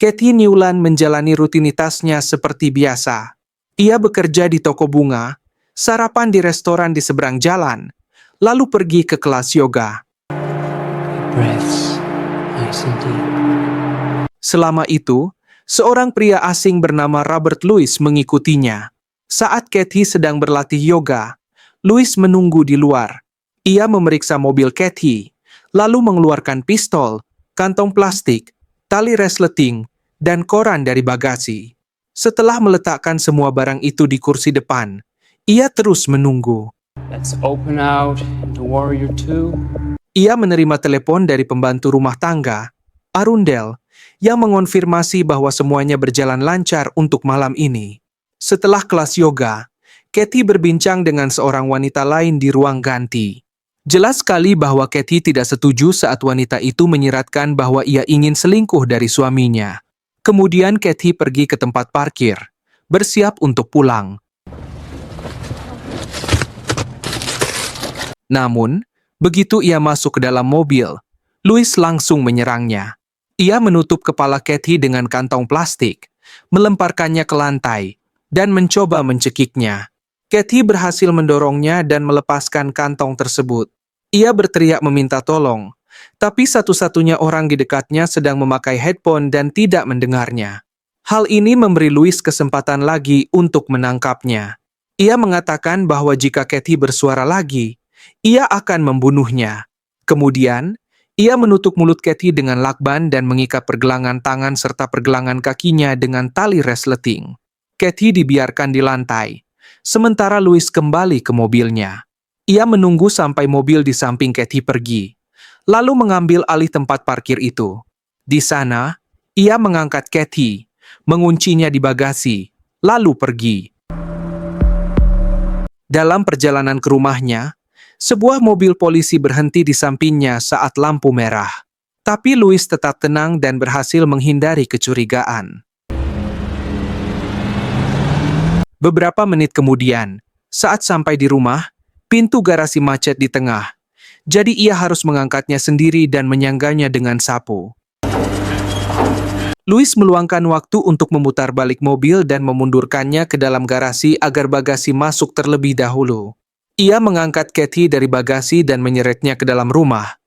Kathy Newland menjalani rutinitasnya seperti biasa. Ia bekerja di toko bunga, sarapan di restoran di seberang jalan, lalu pergi ke kelas yoga. Breaths, nice and deep. Selama itu, seorang pria asing bernama Robert Louis mengikutinya. Saat Kathy sedang berlatih yoga, Louis menunggu di luar. Ia memeriksa mobil Kathy, lalu mengeluarkan pistol, kantong plastik, tali resleting, dan koran dari bagasi. Setelah meletakkan semua barang itu di kursi depan, ia terus menunggu. Let's open out into Warrior 2. Ia menerima telepon dari pembantu rumah tangga, Arundel, yang mengonfirmasi bahwa semuanya berjalan lancar untuk malam ini. Setelah kelas yoga, Kathy berbincang dengan seorang wanita lain di ruang ganti. Jelas sekali bahwa Kathy tidak setuju saat wanita itu menyiratkan bahwa ia ingin selingkuh dari suaminya. Kemudian Kathy pergi ke tempat parkir, bersiap untuk pulang. Namun, begitu ia masuk ke dalam mobil, Louis langsung menyerangnya. Ia menutup kepala Kathy dengan kantong plastik, melemparkannya ke lantai, dan mencoba mencekiknya. Kathy berhasil mendorongnya dan melepaskan kantong tersebut. Ia berteriak meminta tolong, tapi satu-satunya orang di dekatnya sedang memakai headphone dan tidak mendengarnya. Hal ini memberi Louis kesempatan lagi untuk menangkapnya. Ia mengatakan bahwa jika Kathy bersuara lagi, ia akan membunuhnya. Kemudian, ia menutup mulut Kathy dengan lakban dan mengikat pergelangan tangan serta pergelangan kakinya dengan tali resleting. Kathy dibiarkan di lantai, sementara Louis kembali ke mobilnya. Ia menunggu sampai mobil di samping Kathy pergi, lalu mengambil alih tempat parkir itu. Di sana, ia mengangkat Kathy, menguncinya di bagasi, lalu pergi. Dalam perjalanan ke rumahnya, sebuah mobil polisi berhenti di sampingnya saat lampu merah. Tapi Louis tetap tenang dan berhasil menghindari kecurigaan. Beberapa menit kemudian, saat sampai di rumah, pintu garasi macet di tengah. Jadi ia harus mengangkatnya sendiri dan menyangganya dengan sapu. Louis meluangkan waktu untuk memutar balik mobil dan memundurkannya ke dalam garasi agar bagasi masuk terlebih dahulu. Ia mengangkat Kathy dari bagasi dan menyeretnya ke dalam rumah,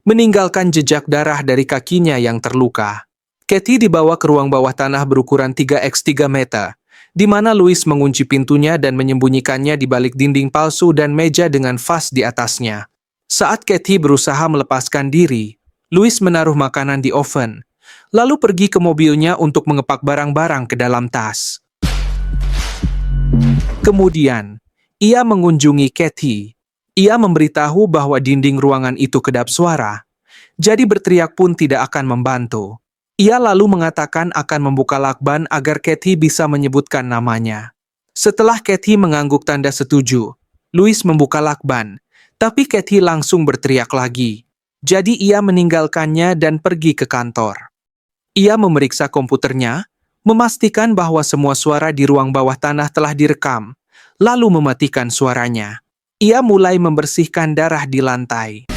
meninggalkan jejak darah dari kakinya yang terluka. Kathy dibawa ke ruang bawah tanah berukuran 3x3 meter, di mana Louis mengunci pintunya dan menyembunyikannya di balik dinding palsu dan meja dengan vas di atasnya. Saat Kathy berusaha melepaskan diri, Louis menaruh makanan di oven, lalu pergi ke mobilnya untuk mengepak barang-barang ke dalam tas. Kemudian, ia mengunjungi Kathy. Ia memberitahu bahwa dinding ruangan itu kedap suara, jadi berteriak pun tidak akan membantu. Ia lalu mengatakan akan membuka lakban agar Kathy bisa menyebutkan namanya. Setelah Kathy mengangguk tanda setuju, Louis membuka lakban, tapi Kathy langsung berteriak lagi. Jadi ia meninggalkannya dan pergi ke kantor. Ia memeriksa komputernya, memastikan bahwa semua suara di ruang bawah tanah telah direkam, lalu mematikan suaranya. Ia mulai membersihkan darah di lantai.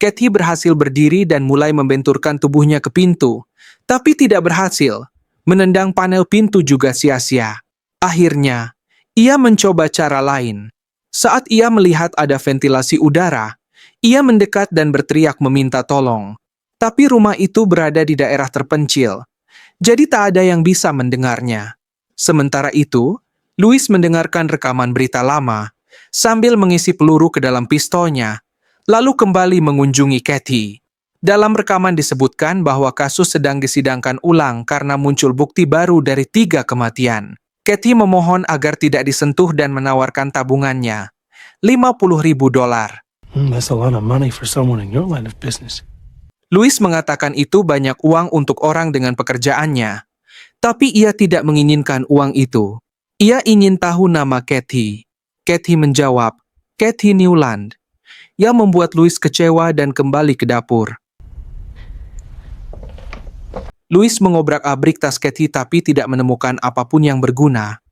Kathy berhasil berdiri dan mulai membenturkan tubuhnya ke pintu, tapi tidak berhasil. Menendang panel pintu juga sia-sia. Akhirnya, ia mencoba cara lain. Saat ia melihat ada ventilasi udara, ia mendekat dan berteriak meminta tolong. Tapi rumah itu berada di daerah terpencil, jadi tak ada yang bisa mendengarnya. Sementara itu, Louis mendengarkan rekaman berita lama, sambil mengisi peluru ke dalam pistolnya, lalu kembali mengunjungi Kathy. Dalam rekaman disebutkan bahwa kasus sedang disidangkan ulang karena muncul bukti baru dari 3 kematian. Kathy memohon agar tidak disentuh dan menawarkan tabungannya, $50.000. That's a lot of money for someone in your line of business. Louis mengatakan itu banyak uang untuk orang dengan pekerjaannya, tapi ia tidak menginginkan uang itu. Ia ingin tahu nama Kathy. Kathy menjawab, Kathy Newland, yang membuat Louis kecewa dan kembali ke dapur. Louis mengobrak-abrik tas Kathy tapi tidak menemukan apapun yang berguna,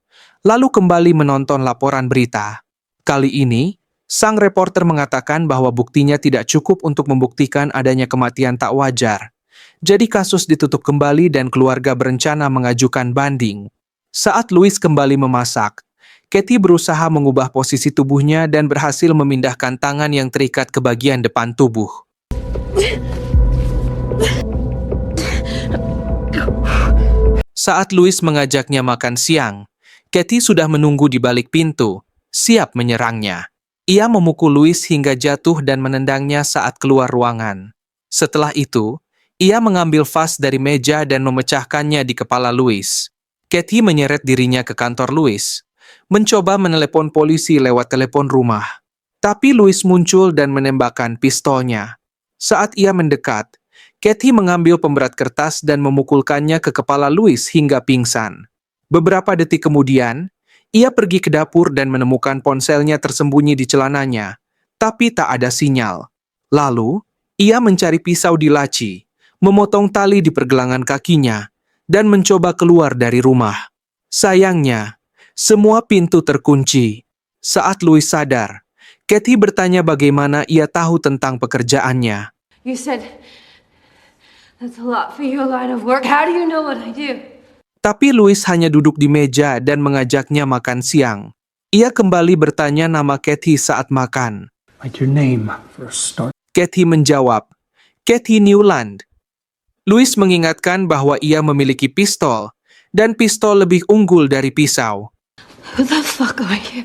lalu kembali menonton laporan berita. Kali ini, sang reporter mengatakan bahwa buktinya tidak cukup untuk membuktikan adanya kematian tak wajar, Jadi kasus ditutup kembali dan keluarga berencana mengajukan banding. Saat Louis kembali memasak, Kathy berusaha mengubah posisi tubuhnya dan berhasil memindahkan tangan yang terikat ke bagian depan tubuh. Saat Louis mengajaknya makan siang, Kathy sudah menunggu di balik pintu, siap menyerangnya. Ia memukul Louis hingga jatuh dan menendangnya saat keluar ruangan. Setelah itu, ia mengambil vas dari meja dan memecahkannya di kepala Louis. Kathy menyeret dirinya ke kantor Louis, mencoba menelepon polisi lewat telepon rumah. Tapi Louis muncul dan menembakkan pistolnya. Saat ia mendekat, Kathy mengambil pemberat kertas dan memukulkannya ke kepala Louis hingga pingsan. Beberapa detik kemudian, ia pergi ke dapur dan menemukan ponselnya tersembunyi di celananya, tapi tak ada sinyal. Lalu, ia mencari pisau di laci, memotong tali di pergelangan kakinya, dan mencoba keluar dari rumah. Sayangnya, semua pintu terkunci. Saat Louis sadar, Kathy bertanya bagaimana ia tahu tentang pekerjaannya. You said that's a lot for your line of work. How do you know what I do? Tapi Louis hanya duduk di meja dan mengajaknya makan siang. Ia kembali bertanya nama Kathy saat makan. Like your name for a start. Kathy menjawab, Kathy Newland. Louis mengingatkan bahwa ia memiliki pistol, dan pistol lebih unggul dari pisau. Who the fuck are you?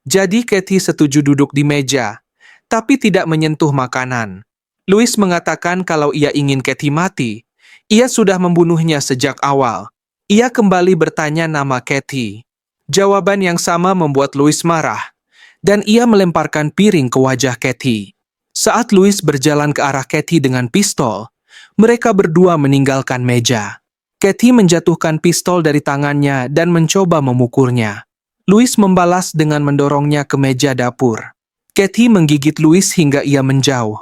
Jadi Kathy setuju duduk di meja, tapi tidak menyentuh makanan. Louis mengatakan kalau ia ingin Kathy mati, ia sudah membunuhnya sejak awal. Ia kembali bertanya nama Kathy. Jawaban yang sama membuat Louis marah, dan ia melemparkan piring ke wajah Kathy. Saat Louis berjalan ke arah Kathy dengan pistol, mereka berdua meninggalkan meja. Kathy menjatuhkan pistol dari tangannya dan mencoba memukulnya. Louis membalas dengan mendorongnya ke meja dapur. Kathy menggigit Louis hingga ia menjauh,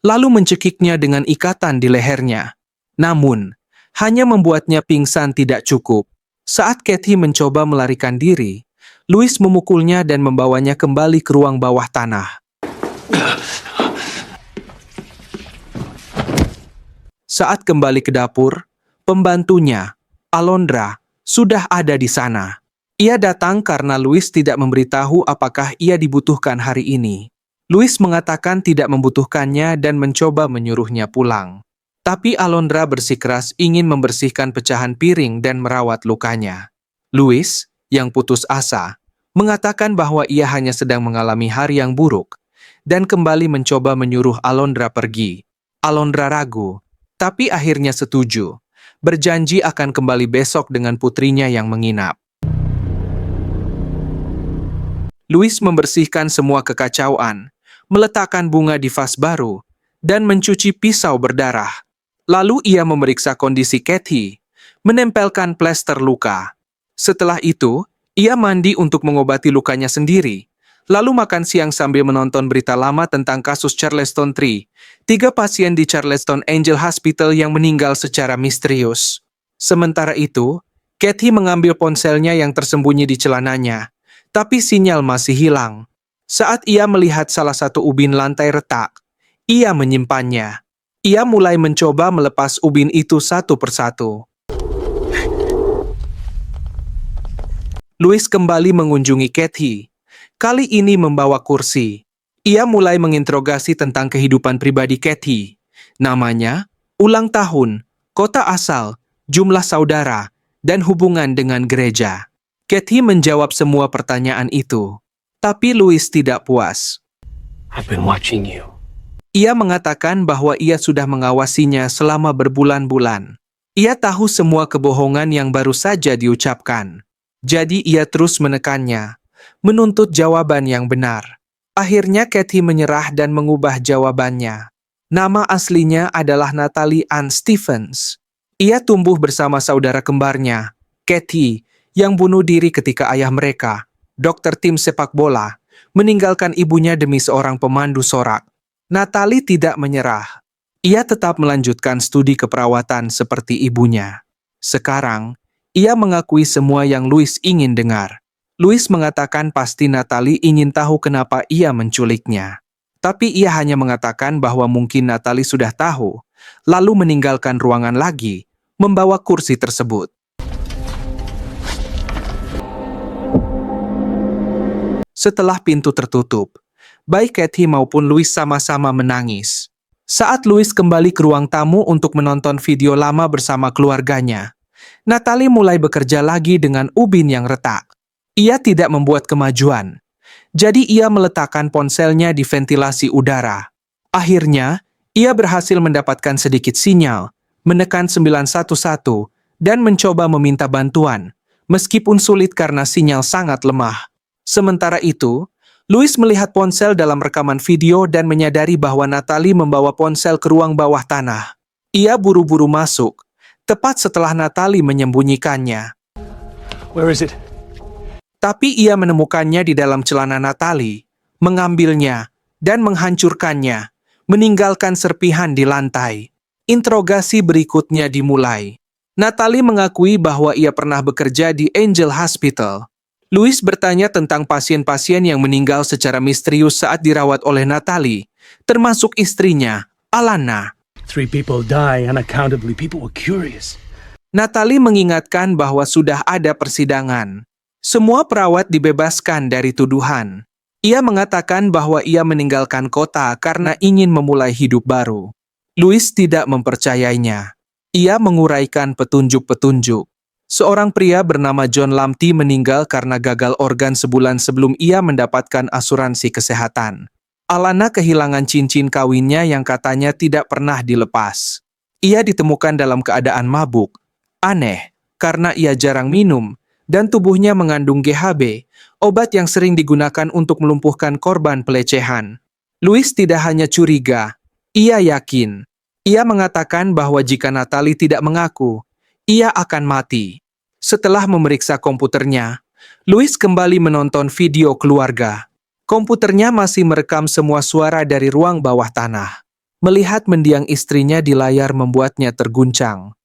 lalu mencekiknya dengan ikatan di lehernya. Namun, hanya membuatnya pingsan tidak cukup. Saat Kathy mencoba melarikan diri, Louis memukulnya dan membawanya kembali ke ruang bawah tanah. Saat kembali ke dapur, pembantunya, Alondra, sudah ada di sana. Ia datang karena Louis tidak memberitahu apakah ia dibutuhkan hari ini. Louis mengatakan tidak membutuhkannya dan mencoba menyuruhnya pulang. Tapi Alondra bersikeras ingin membersihkan pecahan piring dan merawat lukanya. Louis, yang putus asa, mengatakan bahwa ia hanya sedang mengalami hari yang buruk dan kembali mencoba menyuruh Alondra pergi. Alondra ragu, tapi akhirnya setuju, berjanji akan kembali besok dengan putrinya yang menginap. Louis membersihkan semua kekacauan, meletakkan bunga di vas baru, dan mencuci pisau berdarah. Lalu ia memeriksa kondisi Kathy, menempelkan plester luka. Setelah itu, ia mandi untuk mengobati lukanya sendiri, lalu makan siang sambil menonton berita lama tentang kasus Charleston 3, 3 pasien di Charleston Angel Hospital yang meninggal secara misterius. Sementara itu, Kathy mengambil ponselnya yang tersembunyi di celananya, tapi sinyal masih hilang. Saat ia melihat salah satu ubin lantai retak, ia menyimpannya. Ia mulai mencoba melepas ubin itu satu persatu. Louis kembali mengunjungi Kathy. Kali ini membawa kursi. Ia mulai menginterogasi tentang kehidupan pribadi Kathy. Namanya, ulang tahun, kota asal, jumlah saudara, dan hubungan dengan gereja. Kathy menjawab semua pertanyaan itu. Tapi Louis tidak puas. I've been watching you. Ia mengatakan bahwa ia sudah mengawasinya selama berbulan-bulan. Ia tahu semua kebohongan yang baru saja diucapkan. Jadi ia terus menekannya, menuntut jawaban yang benar. Akhirnya Kathy menyerah dan mengubah jawabannya. Nama aslinya adalah Natalie Ann Stephens. Ia tumbuh bersama saudara kembarnya, Kathy, yang bunuh diri ketika ayah mereka, dokter tim sepak bola, meninggalkan ibunya demi seorang pemandu sorak. Natalie tidak menyerah. Ia tetap melanjutkan studi keperawatan seperti ibunya. Sekarang, ia mengakui semua yang Louis ingin dengar. Louis mengatakan pasti Natalie ingin tahu kenapa ia menculiknya. Tapi ia hanya mengatakan bahwa mungkin Natalie sudah tahu, lalu meninggalkan ruangan lagi, membawa kursi tersebut. Setelah pintu tertutup, baik Kathy maupun Louis sama-sama menangis. Saat Louis kembali ke ruang tamu untuk menonton video lama bersama keluarganya, Natalie mulai bekerja lagi dengan ubin yang retak. Ia tidak membuat kemajuan, jadi ia meletakkan ponselnya di ventilasi udara. Akhirnya, ia berhasil mendapatkan sedikit sinyal, menekan 911, dan mencoba meminta bantuan, meskipun sulit karena sinyal sangat lemah. Sementara itu, Louis melihat ponsel dalam rekaman video dan menyadari bahwa Natalie membawa ponsel ke ruang bawah tanah. Ia buru-buru masuk, tepat setelah Natalie menyembunyikannya. Where is it? Tapi ia menemukannya di dalam celana Natalie, mengambilnya, dan menghancurkannya, meninggalkan serpihan di lantai. Interogasi berikutnya dimulai. Natalie mengakui bahwa ia pernah bekerja di Angel Hospital. Louis bertanya tentang pasien-pasien yang meninggal secara misterius saat dirawat oleh Natalie, termasuk istrinya, Alana. 3 people die unaccountably. People were curious. Natalie mengingatkan bahwa sudah ada persidangan. Semua perawat dibebaskan dari tuduhan. Ia mengatakan bahwa ia meninggalkan kota karena ingin memulai hidup baru. Louis tidak mempercayainya. Ia menguraikan petunjuk-petunjuk. Seorang pria bernama John Lamptey meninggal karena gagal organ sebulan sebelum ia mendapatkan asuransi kesehatan. Alana kehilangan cincin kawinnya yang katanya tidak pernah dilepas. Ia ditemukan dalam keadaan mabuk. Aneh, karena ia jarang minum, dan tubuhnya mengandung GHB, obat yang sering digunakan untuk melumpuhkan korban pelecehan. Louis tidak hanya curiga, ia yakin. Ia mengatakan bahwa jika Natalie tidak mengaku, ia akan mati. Setelah memeriksa komputernya, Louis kembali menonton video keluarga. Komputernya masih merekam semua suara dari ruang bawah tanah. Melihat mendiang istrinya di layar membuatnya terguncang.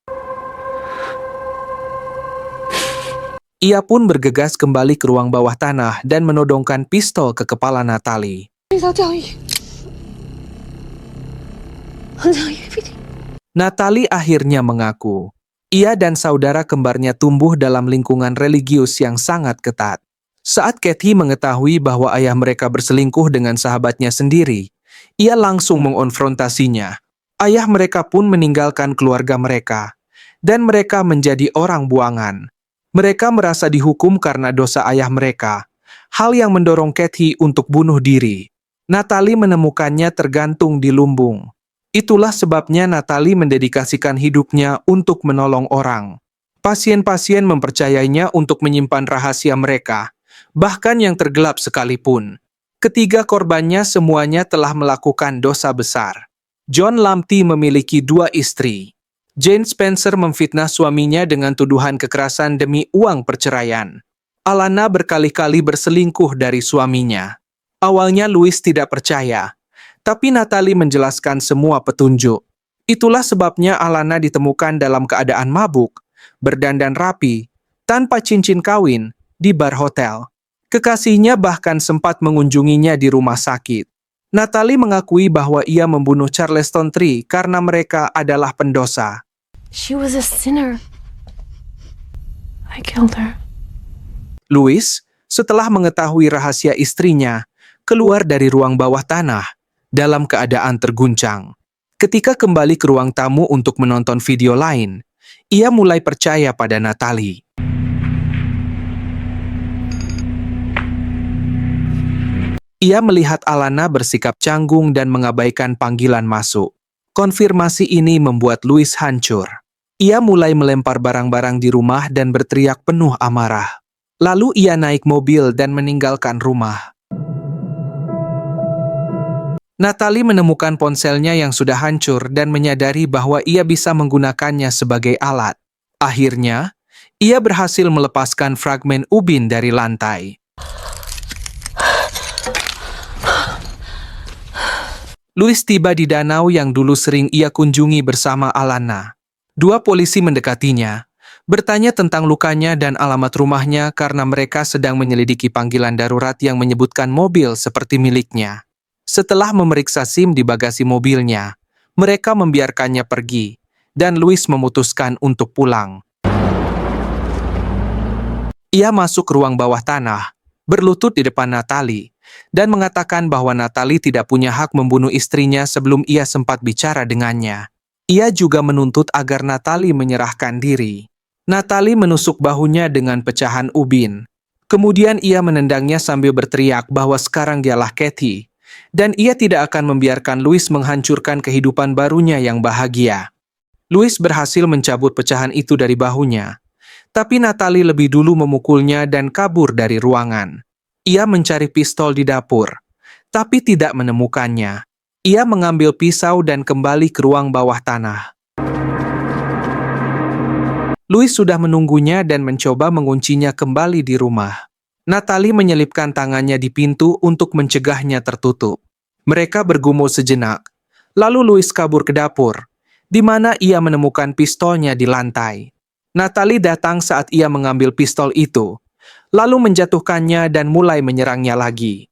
Ia pun bergegas kembali ke ruang bawah tanah dan menodongkan pistol ke kepala Natalie. Please, I'll tell you. I'll tell you everything. Natalie akhirnya mengaku. Ia dan saudara kembarnya tumbuh dalam lingkungan religius yang sangat ketat. Saat Kathy mengetahui bahwa ayah mereka berselingkuh dengan sahabatnya sendiri, ia langsung mengonfrontasinya. Ayah mereka pun meninggalkan keluarga mereka, dan mereka menjadi orang buangan. Mereka merasa dihukum karena dosa ayah mereka, hal yang mendorong Kathy untuk bunuh diri. Natalie menemukannya tergantung di lumbung. Itulah sebabnya Natalie mendedikasikan hidupnya untuk menolong orang. Pasien-pasien mempercayainya untuk menyimpan rahasia mereka, bahkan yang tergelap sekalipun. Ketiga korbannya semuanya telah melakukan dosa besar. John Lamptey memiliki 2 istri. Jane Spencer memfitnah suaminya dengan tuduhan kekerasan demi uang perceraian. Alana berkali-kali berselingkuh dari suaminya. Awalnya Louis tidak percaya, tapi Natalie menjelaskan semua petunjuk. Itulah sebabnya Alana ditemukan dalam keadaan mabuk, berdandan rapi, tanpa cincin kawin, di bar hotel. Kekasihnya bahkan sempat mengunjunginya di rumah sakit. Natalie mengakui bahwa ia membunuh Charleston Tree karena mereka adalah pendosa. She was a sinner. I killed her. Louis, setelah mengetahui rahasia istrinya, keluar dari ruang bawah tanah dalam keadaan terguncang. Ketika kembali ke ruang tamu untuk menonton video lain, ia mulai percaya pada Natalie. Ia melihat Alana bersikap canggung dan mengabaikan panggilan masuk. Konfirmasi ini membuat Louis hancur. Ia mulai melempar barang-barang di rumah dan berteriak penuh amarah. Lalu ia naik mobil dan meninggalkan rumah. Natalie menemukan ponselnya yang sudah hancur dan menyadari bahwa ia bisa menggunakannya sebagai alat. Akhirnya, ia berhasil melepaskan fragmen ubin dari lantai. Louis tiba di danau yang dulu sering ia kunjungi bersama Alana. 2 polisi mendekatinya, bertanya tentang lukanya dan alamat rumahnya karena mereka sedang menyelidiki panggilan darurat yang menyebutkan mobil seperti miliknya. Setelah memeriksa SIM di bagasi mobilnya, Mereka membiarkannya pergi, dan Louis memutuskan untuk pulang. Ia masuk ke ruang bawah tanah, berlutut di depan Natalie, dan mengatakan bahwa Natalie tidak punya hak membunuh istrinya sebelum ia sempat bicara dengannya. Ia juga menuntut agar Natalie menyerahkan diri. Natalie menusuk bahunya dengan pecahan ubin. Kemudian ia menendangnya sambil berteriak bahwa sekarang dialah Kathy, dan ia tidak akan membiarkan Louis menghancurkan kehidupan barunya yang bahagia. Louis berhasil mencabut pecahan itu dari bahunya, tapi Natalie lebih dulu memukulnya dan kabur dari ruangan. Ia mencari pistol di dapur, tapi tidak menemukannya. Ia mengambil pisau dan kembali ke ruang bawah tanah. Louis sudah menunggunya dan mencoba menguncinya kembali di rumah. Natalie menyelipkan tangannya di pintu untuk mencegahnya tertutup. Mereka bergumul sejenak, lalu Louis kabur ke dapur, di mana ia menemukan pistolnya di lantai. Natalie datang saat ia mengambil pistol itu, lalu menjatuhkannya dan mulai menyerangnya lagi.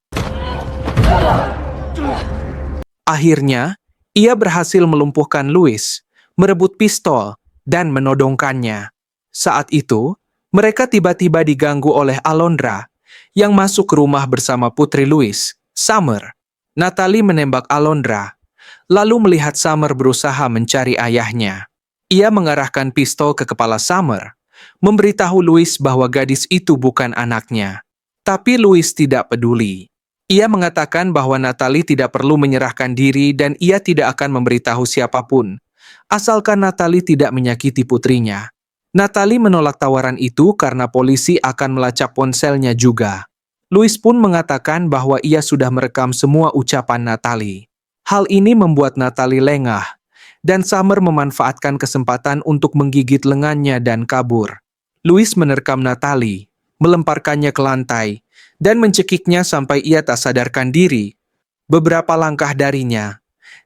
Akhirnya, ia berhasil melumpuhkan Louis, merebut pistol, dan menodongkannya. Saat itu, mereka tiba-tiba diganggu oleh Alondra, yang masuk ke rumah bersama putri Louis, Summer. Natalie menembak Alondra, lalu melihat Summer berusaha mencari ayahnya. Ia mengarahkan pistol ke kepala Summer, memberitahu Louis bahwa gadis itu bukan anaknya. Tapi Louis tidak peduli. Ia mengatakan bahwa Natalie tidak perlu menyerahkan diri dan ia tidak akan memberitahu siapapun, asalkan Natalie tidak menyakiti putrinya. Natalie menolak tawaran itu karena polisi akan melacak ponselnya juga. Louis pun mengatakan bahwa ia sudah merekam semua ucapan Natalie. Hal ini membuat Natalie lengah, dan Summer memanfaatkan kesempatan untuk menggigit lengannya dan kabur. Louis menerkam Natalie, melemparkannya ke lantai, dan mencekiknya sampai ia tak sadarkan diri. Beberapa langkah darinya,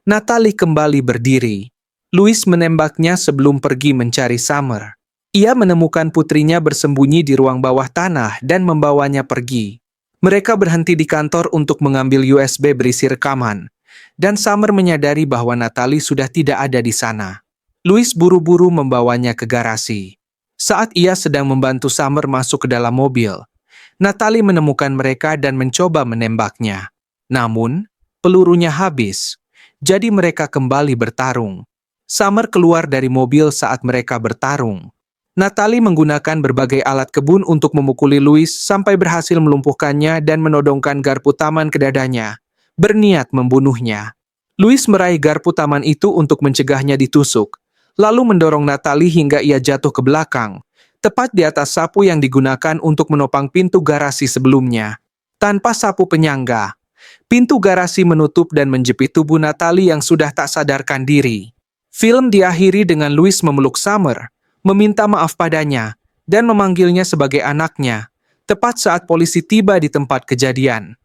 Natalie kembali berdiri. Louis menembaknya sebelum pergi mencari Summer. Ia menemukan putrinya bersembunyi di ruang bawah tanah dan membawanya pergi. Mereka berhenti di kantor untuk mengambil USB berisi rekaman, dan Summer menyadari bahwa Natalie sudah tidak ada di sana. Louis buru-buru membawanya ke garasi. Saat ia sedang membantu Summer masuk ke dalam mobil, Natalie menemukan mereka dan mencoba menembaknya. Namun, pelurunya habis, jadi mereka kembali bertarung. Summer keluar dari mobil saat mereka bertarung. Natalie menggunakan berbagai alat kebun untuk memukuli Louis sampai berhasil melumpuhkannya dan menodongkan garpu taman ke dadanya, berniat membunuhnya. Louis meraih garpu taman itu untuk mencegahnya ditusuk, lalu mendorong Natalie hingga ia jatuh ke belakang, tepat di atas sapu yang digunakan untuk menopang pintu garasi sebelumnya. Tanpa sapu penyangga, pintu garasi menutup dan menjepit tubuh Natalie yang sudah tak sadarkan diri. Film diakhiri dengan Louis memeluk Summer, meminta maaf padanya, dan memanggilnya sebagai anaknya, tepat saat polisi tiba di tempat kejadian.